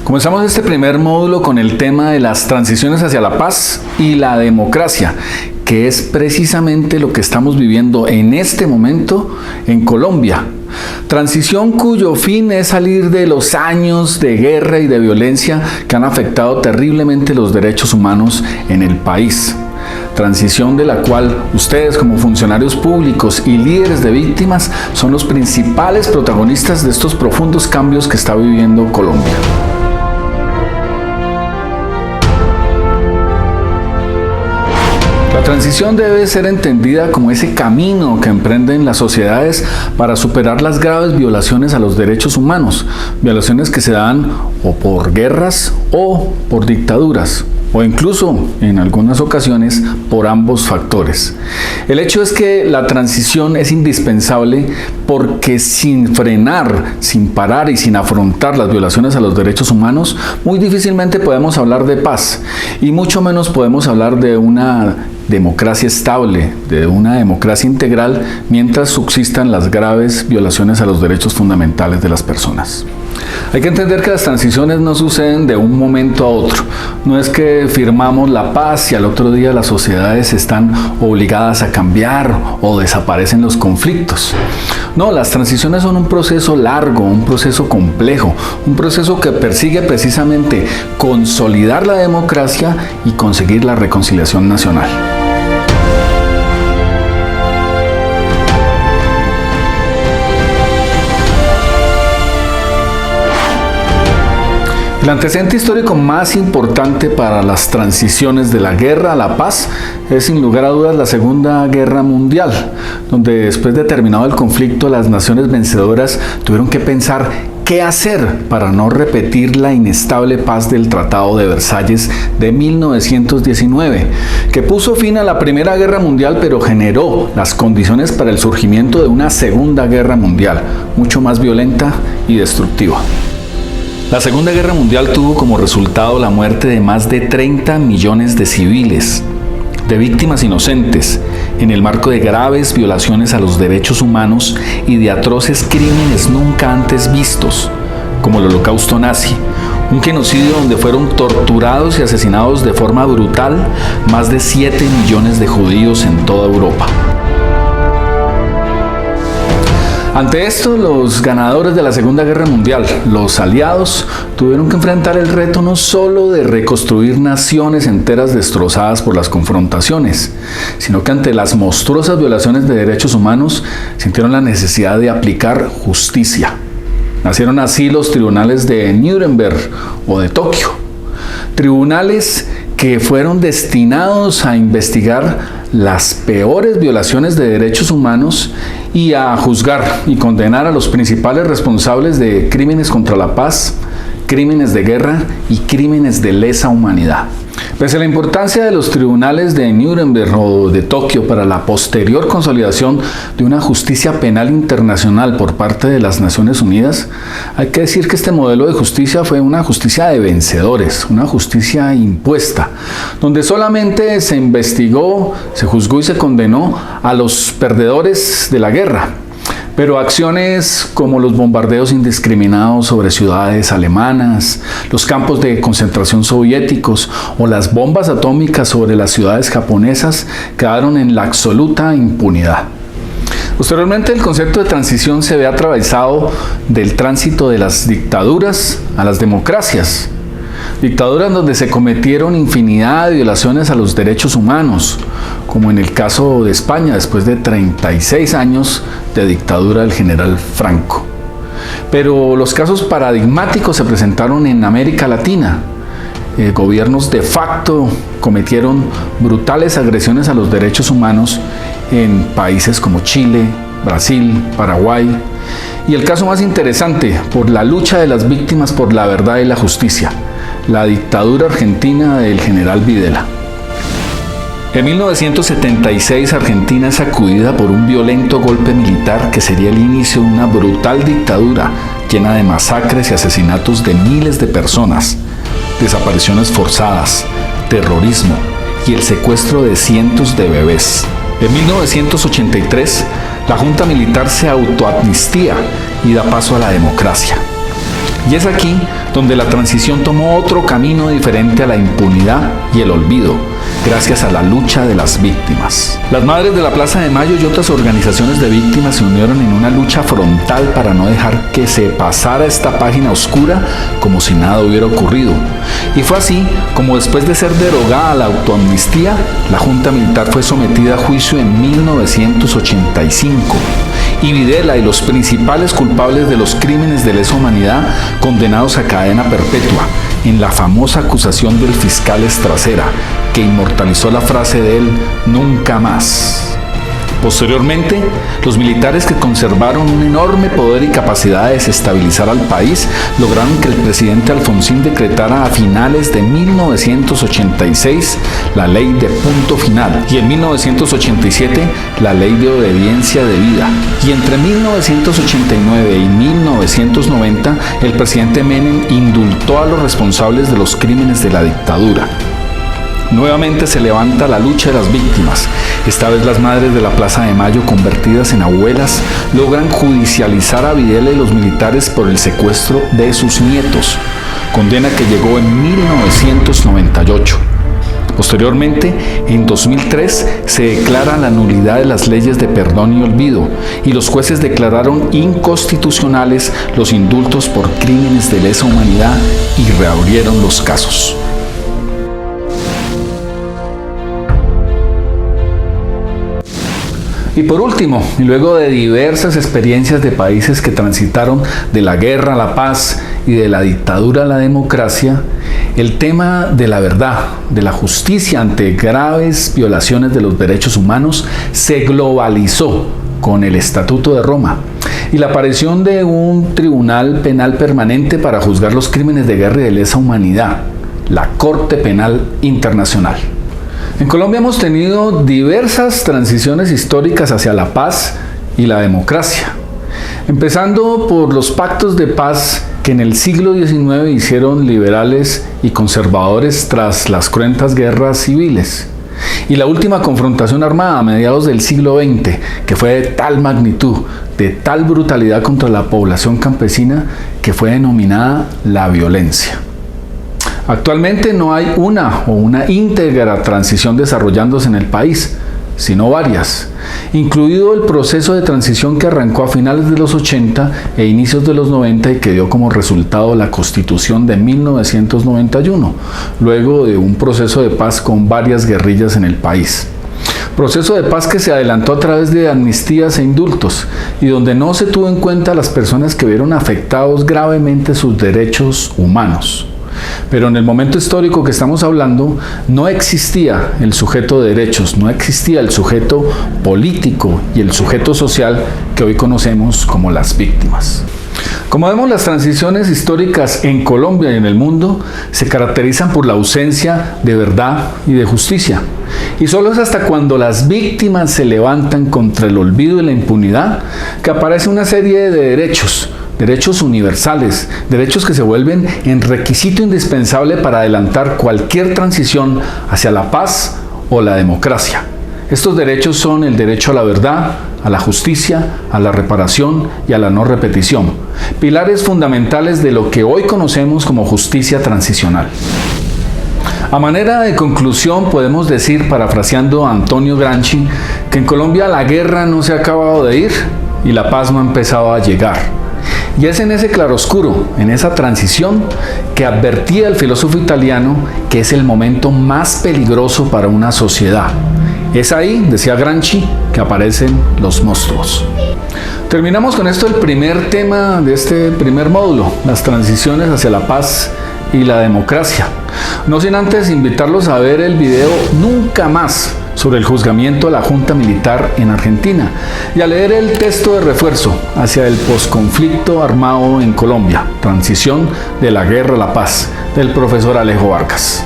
Comenzamos este primer módulo con el tema de las transiciones hacia la paz y la democracia, que es precisamente lo que estamos viviendo en este momento en Colombia. Transición cuyo fin es salir de los años de guerra y de violencia que han afectado terriblemente los derechos humanos en el país. Transición de la cual ustedes, como funcionarios públicos y líderes de víctimas, son los principales protagonistas de estos profundos cambios que está viviendo Colombia. La transición debe ser entendida como ese camino que emprenden las sociedades para superar las graves violaciones a los derechos humanos, violaciones que se dan o por guerras o por dictaduras, o incluso en algunas ocasiones por ambos factores. El hecho es que la transición es indispensable porque sin frenar, sin parar y sin afrontar las violaciones a los derechos humanos, muy difícilmente podemos hablar de paz y mucho menos podemos hablar de una democracia estable, de una democracia integral, mientras subsistan las graves violaciones a los derechos fundamentales de las personas. Hay que entender que las transiciones no suceden de un momento a otro. No es que firmamos la paz y al otro día las sociedades están obligadas a cambiar o desaparecen los conflictos. No, las transiciones son un proceso largo, un proceso complejo, un proceso que persigue precisamente consolidar la democracia y conseguir la reconciliación nacional. El antecedente histórico más importante para las transiciones de la guerra a la paz es sin lugar a dudas la Segunda Guerra Mundial, donde después de terminado el conflicto las naciones vencedoras tuvieron que pensar qué hacer para no repetir la inestable paz del Tratado de Versalles de 1919, que puso fin a la Primera Guerra Mundial pero generó las condiciones para el surgimiento de una Segunda Guerra Mundial, mucho más violenta y destructiva. La Segunda Guerra Mundial tuvo como resultado la muerte de más de 30 millones de civiles, de víctimas inocentes, en el marco de graves violaciones a los derechos humanos y de atroces crímenes nunca antes vistos, como el Holocausto nazi, un genocidio donde fueron torturados y asesinados de forma brutal más de 7 millones de judíos en toda Europa. Ante esto, los ganadores de la Segunda Guerra Mundial, los aliados, tuvieron que enfrentar el reto no solo de reconstruir naciones enteras destrozadas por las confrontaciones, sino que ante las monstruosas violaciones de derechos humanos sintieron la necesidad de aplicar justicia. Nacieron así los tribunales de Nuremberg o de Tokio, tribunales que fueron destinados a investigar las peores violaciones de derechos humanos y a juzgar y condenar a los principales responsables de crímenes contra la paz, crímenes de guerra y crímenes de lesa humanidad. Pese a la importancia de los tribunales de Nuremberg o de Tokio para la posterior consolidación de una justicia penal internacional por parte de las Naciones Unidas, hay que decir que este modelo de justicia fue una justicia de vencedores, una justicia impuesta, donde solamente se investigó, se juzgó y se condenó a los perdedores de la guerra. Pero acciones como los bombardeos indiscriminados sobre ciudades alemanas, los campos de concentración soviéticos o las bombas atómicas sobre las ciudades japonesas quedaron en la absoluta impunidad. Posteriormente, el concepto de transición se ve atravesado del tránsito de las dictaduras a las democracias. Dictaduras donde se cometieron infinidad de violaciones a los derechos humanos, como en el caso de España después de 36 años de dictadura del general Franco. Pero los casos paradigmáticos se presentaron en América Latina. Gobiernos de facto cometieron brutales agresiones a los derechos humanos en países como Chile, Brasil, Paraguay. Y el caso más interesante, por la lucha de las víctimas por la verdad y la justicia, la dictadura argentina del general Videla. En 1976, Argentina es sacudida por un violento golpe militar que sería el inicio de una brutal dictadura llena de masacres y asesinatos de miles de personas, desapariciones forzadas, terrorismo y el secuestro de cientos de bebés. En 1983, la Junta Militar se autoamnistía y da paso a la democracia. Y es aquí donde la transición tomó otro camino diferente a la impunidad y el olvido, gracias a la lucha de las víctimas. Las Madres de la Plaza de Mayo y otras organizaciones de víctimas se unieron en una lucha frontal para no dejar que se pasara esta página oscura como si nada hubiera ocurrido. Y fue así como, después de ser derogada la autoamnistía, la Junta Militar fue sometida a juicio en 1985. Y Videla y los principales culpables de los crímenes de lesa humanidad condenados a cadena perpetua, en la famosa acusación del fiscal Estracera, que inmortalizó la frase de él: nunca más. Posteriormente, los militares, que conservaron un enorme poder y capacidad de desestabilizar al país, lograron que el presidente Alfonsín decretara a finales de 1986 la ley de punto final y en 1987 la ley de obediencia debida. Y entre 1989 y 1990 el presidente Menem indultó a los responsables de los crímenes de la dictadura. Nuevamente se levanta la lucha de las víctimas. Esta vez las Madres de la Plaza de Mayo, convertidas en abuelas, logran judicializar a Videla y los militares por el secuestro de sus nietos, condena que llegó en 1998. Posteriormente, en 2003, se declara la nulidad de las leyes de perdón y olvido, y los jueces declararon inconstitucionales los indultos por crímenes de lesa humanidad y reabrieron los casos. Y por último, y luego de diversas experiencias de países que transitaron de la guerra a la paz y de la dictadura a la democracia, el tema de la verdad, de la justicia ante graves violaciones de los derechos humanos se globalizó con el Estatuto de Roma y la aparición de un tribunal penal permanente para juzgar los crímenes de guerra y de lesa humanidad, la Corte Penal Internacional. En Colombia hemos tenido diversas transiciones históricas hacia la paz y la democracia, empezando por los pactos de paz que en el siglo XIX hicieron liberales y conservadores tras las cruentas guerras civiles, y la última confrontación armada a mediados del siglo XX, que fue de tal magnitud, de tal brutalidad contra la población campesina, que fue denominada la violencia. Actualmente no hay una íntegra transición desarrollándose en el país, sino varias, incluido el proceso de transición que arrancó a finales de los 80 e inicios de los 90 y que dio como resultado la Constitución de 1991, luego de un proceso de paz con varias guerrillas en el país. Proceso de paz que se adelantó a través de amnistías e indultos y donde no se tuvo en cuenta a las personas que vieron afectados gravemente sus derechos humanos. Pero en el momento histórico que estamos hablando, no existía el sujeto de derechos, no existía el sujeto político y el sujeto social que hoy conocemos como las víctimas. Como vemos, las transiciones históricas en Colombia y en el mundo se caracterizan por la ausencia de verdad y de justicia. Y solo es hasta cuando las víctimas se levantan contra el olvido y la impunidad que aparece una serie de derechos universales, derechos que se vuelven en requisito indispensable para adelantar cualquier transición hacia la paz o la democracia. Estos derechos son el derecho a la verdad, a la justicia, a la reparación y a la no repetición, pilares fundamentales de lo que hoy conocemos como justicia transicional. A manera de conclusión, podemos decir, parafraseando a Antonio Gramsci, que en Colombia la guerra no se ha acabado de ir y la paz no ha empezado a llegar. Y es en ese claroscuro, en esa transición, que advertía el filósofo italiano que es el momento más peligroso para una sociedad. Es ahí, decía Gramsci, que aparecen los monstruos. Terminamos con esto el primer tema de este primer módulo, las transiciones hacia la paz y la democracia. No sin antes invitarlos a ver el video Nunca Más sobre el juzgamiento a la Junta Militar en Argentina y a leer el texto de refuerzo hacia el posconflicto armado en Colombia, transición de la guerra a la paz, del profesor Alejo Vargas.